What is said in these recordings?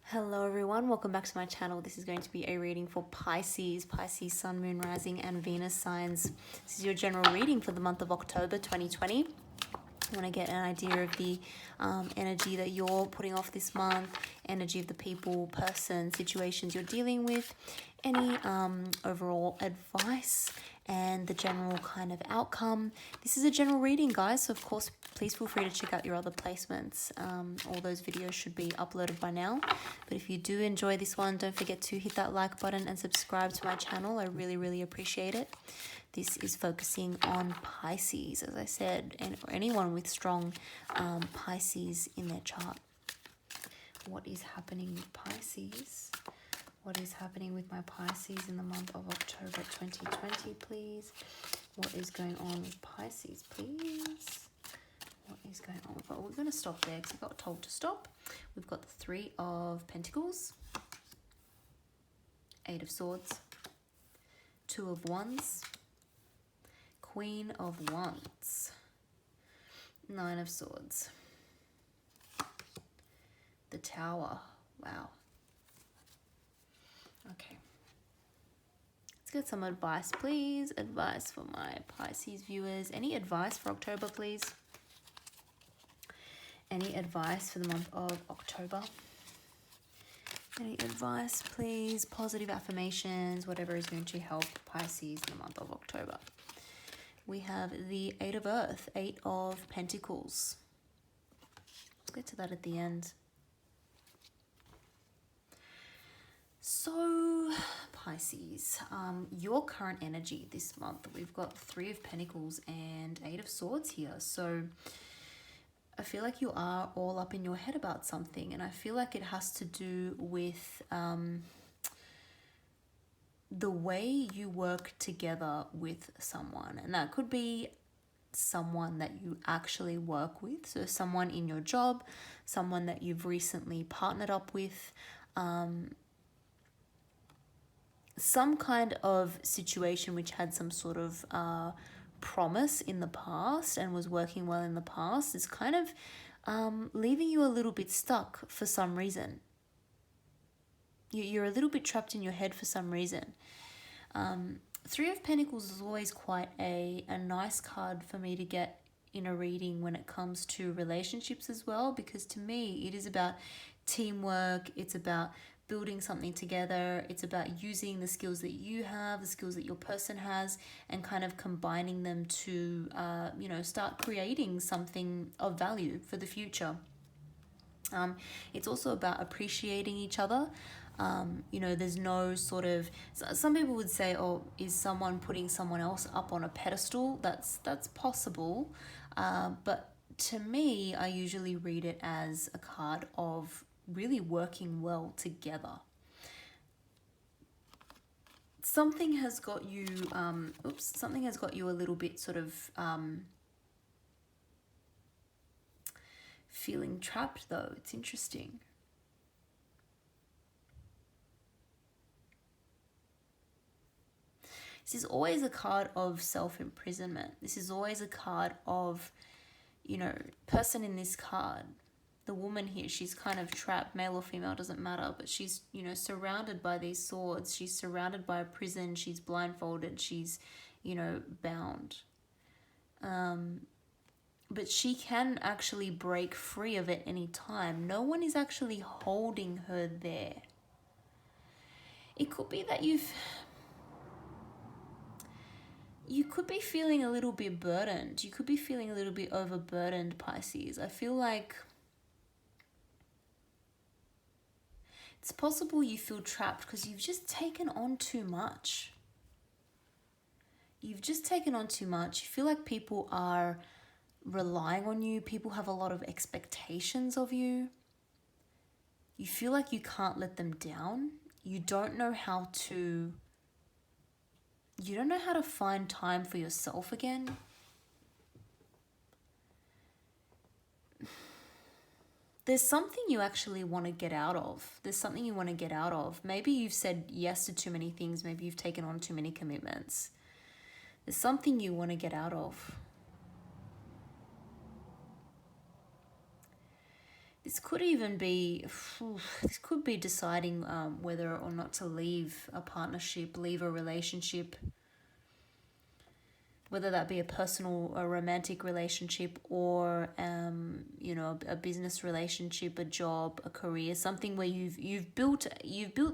Hello everyone, welcome back to my channel. This is going to be a reading for Pisces, Sun, Moon, Rising and Venus signs. This is your general reading for the month of October 2020. You want to get an idea of the energy that you're putting off this month, energy of the people, person, situations you're dealing with, any overall advice and the general kind of outcome. This is a general reading, guys, so of course please feel free to check out your other placements. All those videos should be uploaded by now, but if you do enjoy this one, don't forget to hit that like button and subscribe to my channel. I really appreciate it. This is focusing on Pisces, as I said, and or anyone with strong Pisces in their chart. What is happening with Pisces? What is happening with my Pisces in the month of October 2020, please? What is going on with Pisces, please? What is going on? Well, we're going to stop there because I got told to stop. We've got the Three of Pentacles, Eight of Swords, Two of Wands, Queen of Wands, Nine of Swords, the Tower. Wow. Okay. Let's get some advice, please. Advice for my Pisces viewers. Any advice for October, please? Any advice for the month of October? Any advice, please? Positive affirmations, whatever is going to help Pisces in the month of October. We have the Eight of Earth, Eight of Pentacles. Let's get to that at the end. So, Pisces, your current energy this month, we've got Three of Pentacles and Eight of Swords here. So, I feel like you are all up in your head about something, and I feel like it has to do with the way you work together with someone. And that could be someone that you actually work with. So someone in your job, someone that you've recently partnered up with, some kind of situation which had some sort of promise in the past and was working well in the past is kind of leaving you a little bit stuck for some reason. You're a little bit trapped in your head for some reason. Three of Pentacles is always quite a nice card for me to get in a reading when it comes to relationships as well, because to me it is about teamwork, it's about building something together, it's about using the skills that you have, the skills that your person has, and kind of combining them to start creating something of value for the future. It's also about appreciating each other. There's no sort of, some people would say, oh, is someone putting someone else up on a pedestal? That's possible, but to me, I usually read it as a card of really working well together. Something has got you a little bit sort of feeling trapped, though. It's interesting. This is always a card of self-imprisonment. This is always a card of, person in this card, the woman here, she's kind of trapped, male or female, doesn't matter, but she's, surrounded by these swords. She's surrounded by a prison. She's blindfolded. She's, bound. But she can actually break free of it any time. No one is actually holding her there. It could be that you could be feeling a little bit burdened. You could be feeling a little bit overburdened, Pisces. I feel like it's possible you feel trapped because you've just taken on too much. You've just taken on too much. You feel like people are relying on you. People have a lot of expectations of you. You feel like you can't let them down. You don't know how to find time for yourself again. There's something you actually want to get out of. Maybe you've said yes to too many things. Maybe you've taken on too many commitments. There's something you want to get out of. This could even be, this could be deciding whether or not to leave a partnership, leave a relationship, whether that be a personal or romantic relationship, or you know, a business relationship, a job, a career, something where you've built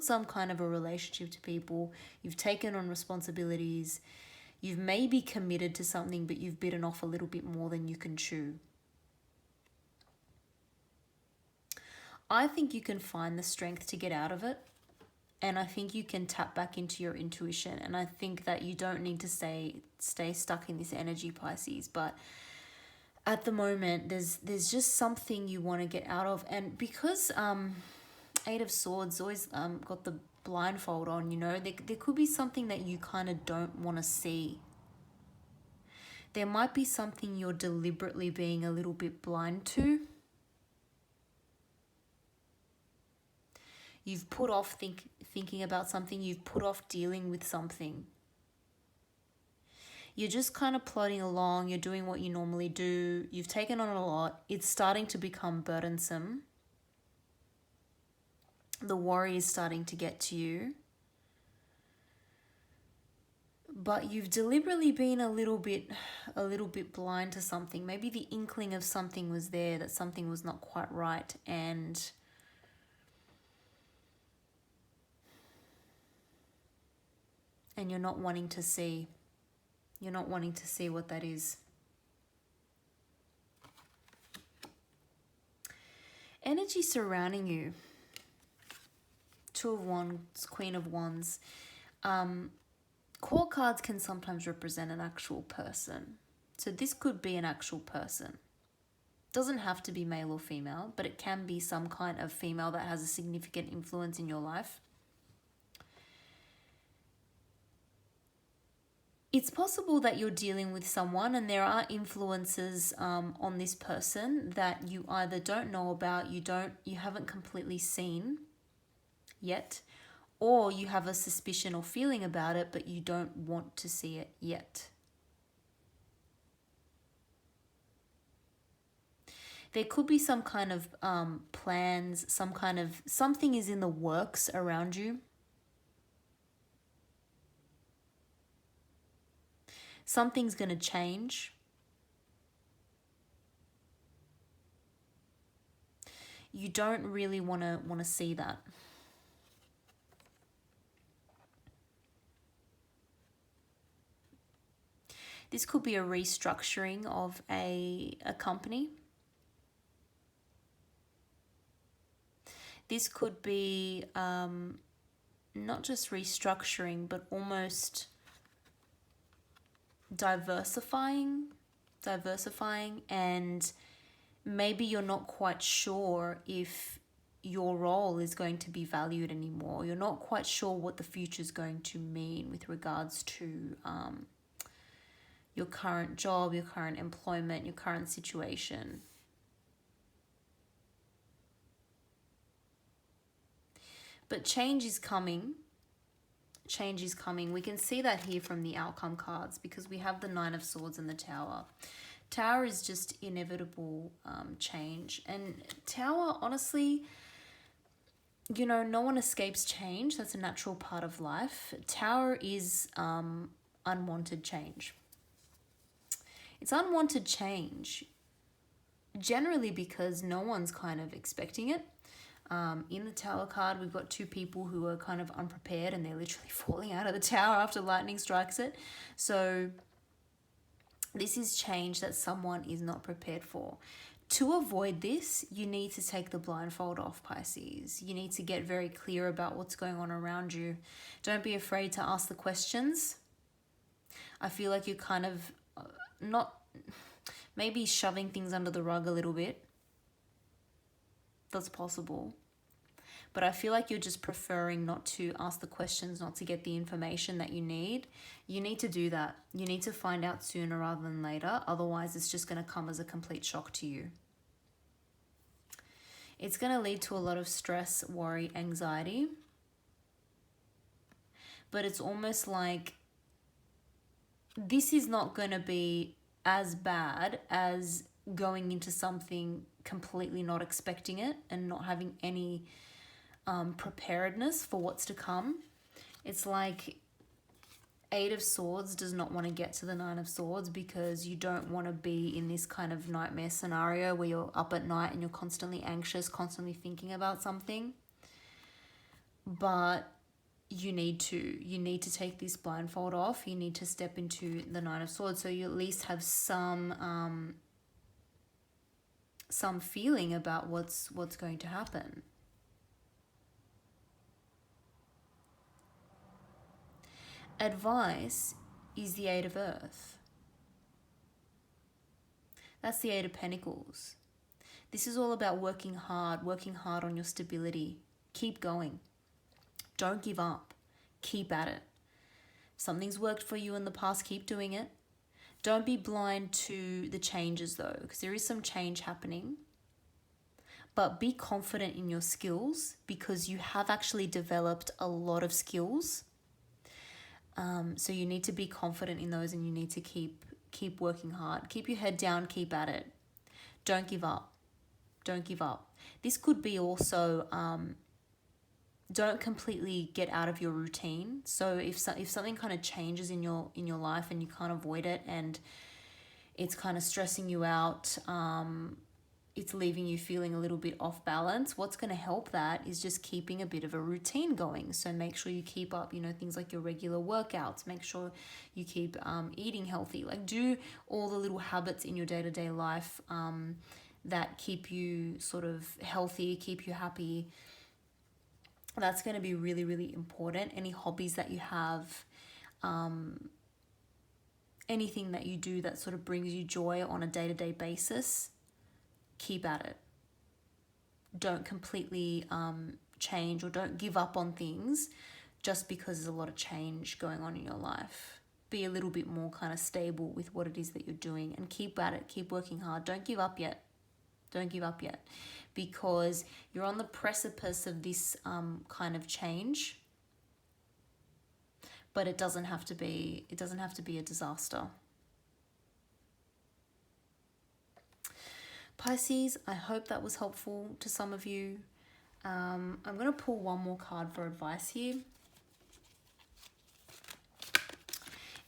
some kind of a relationship to people, you've taken on responsibilities, you've maybe committed to something, but you've bitten off a little bit more than you can chew. I think you can find the strength to get out of it. And I think you can tap back into your intuition. And I think that you don't need to stay stuck in this energy, Pisces. But at the moment, there's just something you want to get out of. And because Eight of Swords always got the blindfold on, you know, there could be something that you kind of don't want to see. There might be something you're deliberately being a little bit blind to. You've put off thinking about something. You've put off dealing with something. You're just kind of plodding along. You're doing what you normally do. You've taken on a lot. It's starting to become burdensome. The worry is starting to get to you. But you've deliberately been a little bit blind to something. Maybe the inkling of something was there, that something was not quite right, and you're not wanting to see. You're not wanting to see what that is. Energy surrounding you. Two of Wands, Queen of Wands. Court cards can sometimes represent an actual person. So this could be an actual person. Doesn't have to be male or female, but it can be some kind of female that has a significant influence in your life. It's possible that you're dealing with someone and there are influences on this person that you either don't know about, you haven't completely seen yet, or you have a suspicion or feeling about it, but you don't want to see it yet. There could be some kind of plans, something is in the works around you. Something's going to change. You don't really want to see that. This could be a restructuring of a company. This could be not just restructuring, but almost diversifying, and maybe you're not quite sure if your role is going to be valued anymore. You're not quite sure what the future is going to mean with regards to your current job, your current employment, your current situation. But change is coming. Change is coming. We can see that here from the outcome cards because we have the Nine of Swords and the Tower. Tower is just inevitable change. And Tower, honestly, you know, no one escapes change. That's a natural part of life. Tower is unwanted change. It's unwanted change generally because no one's kind of expecting it. In the Tower card, we've got two people who are kind of unprepared and they're literally falling out of the tower after lightning strikes it. So this is change that someone is not prepared for. To avoid this, you need to take the blindfold off, Pisces. You need to get very clear about what's going on around you. Don't be afraid to ask the questions. I feel like you're kind of maybe shoving things under the rug a little bit. That's possible. But I feel like you're just preferring not to ask the questions, not to get the information that you need. You need to do that. You need to find out sooner rather than later. Otherwise, it's just going to come as a complete shock to you. It's going to lead to a lot of stress, worry, anxiety. But it's almost like this is not going to be as bad as going into something completely not expecting it and not having any preparedness for what's to come. It's like Eight of Swords does not want to get to the Nine of Swords because you don't want to be in this kind of nightmare scenario where you're up at night and you're constantly anxious, constantly thinking about something. But you need to take this blindfold off. You need to step into the Nine of Swords so you at least have some feeling about what's going to happen. Advice is the Eight of Earth. That's the Eight of Pentacles. This is all about working hard on your stability. Keep going. Don't give up. Keep at it. If something's worked for you in the past, keep doing it. Don't be blind to the changes though, because there is some change happening. But be confident in your skills because you have actually developed a lot of skills. So you need to be confident in those and you need to keep working hard. Keep your head down, keep at it. Don't give up. Don't give up. This could be also, don't completely get out of your routine. So if something kind of changes in your life and you can't avoid it and it's kind of stressing you out, it's leaving you feeling a little bit off balance, what's going to help that is just keeping a bit of a routine going. So make sure you keep up, things like your regular workouts. Make sure you keep eating healthy. Like do all the little habits in your day-to-day life that keep you sort of healthy, keep you happy. That's going to be really, really important. Any hobbies that you have, anything that you do that sort of brings you joy on a day-to-day basis, keep at it. Don't completely change or don't give up on things just because there's a lot of change going on in your life. Be a little bit more kind of stable with what it is that you're doing and keep at it. Keep working hard. Don't give up yet. Don't give up yet because you're on the precipice of this kind of change, but it doesn't have to be a disaster. Pisces, I hope that was helpful to some of you. I'm going to pull one more card for advice here.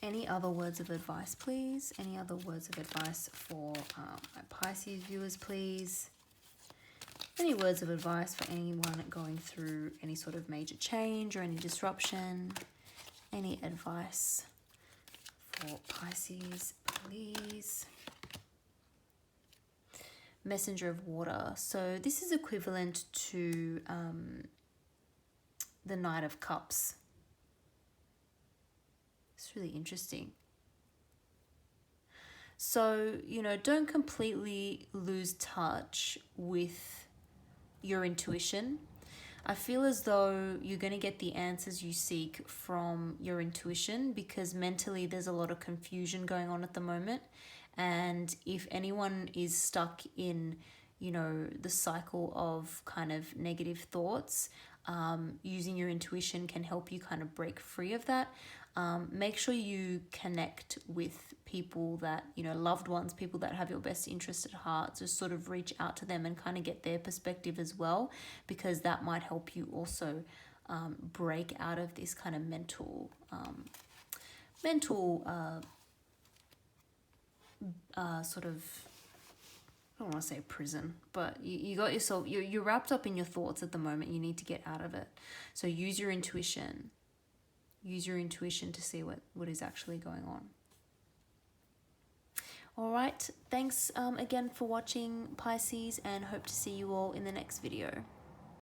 Any other words of advice, please? Any other words of advice for my Pisces viewers, please? Any words of advice for anyone going through any sort of major change or any disruption? Any advice for Pisces, please? Messenger of Water. So this is equivalent to the Knight of Cups. It's really interesting. So, don't completely lose touch with your intuition. I feel as though you're going to get the answers you seek from your intuition because mentally there's a lot of confusion going on at the moment. And if anyone is stuck in, the cycle of kind of negative thoughts, using your intuition can help you kind of break free of that. Make sure you connect with people that, loved ones, people that have your best interest at heart. Just sort of reach out to them and kind of get their perspective as well, because that might help you also break out of this kind of mental sort of, I don't want to say prison, but you got yourself, you're wrapped up in your thoughts at the moment. You need to get out of it. So use your intuition. Use your intuition to see what is actually going on. All right. Thanks again for watching, Pisces, and hope to see you all in the next video.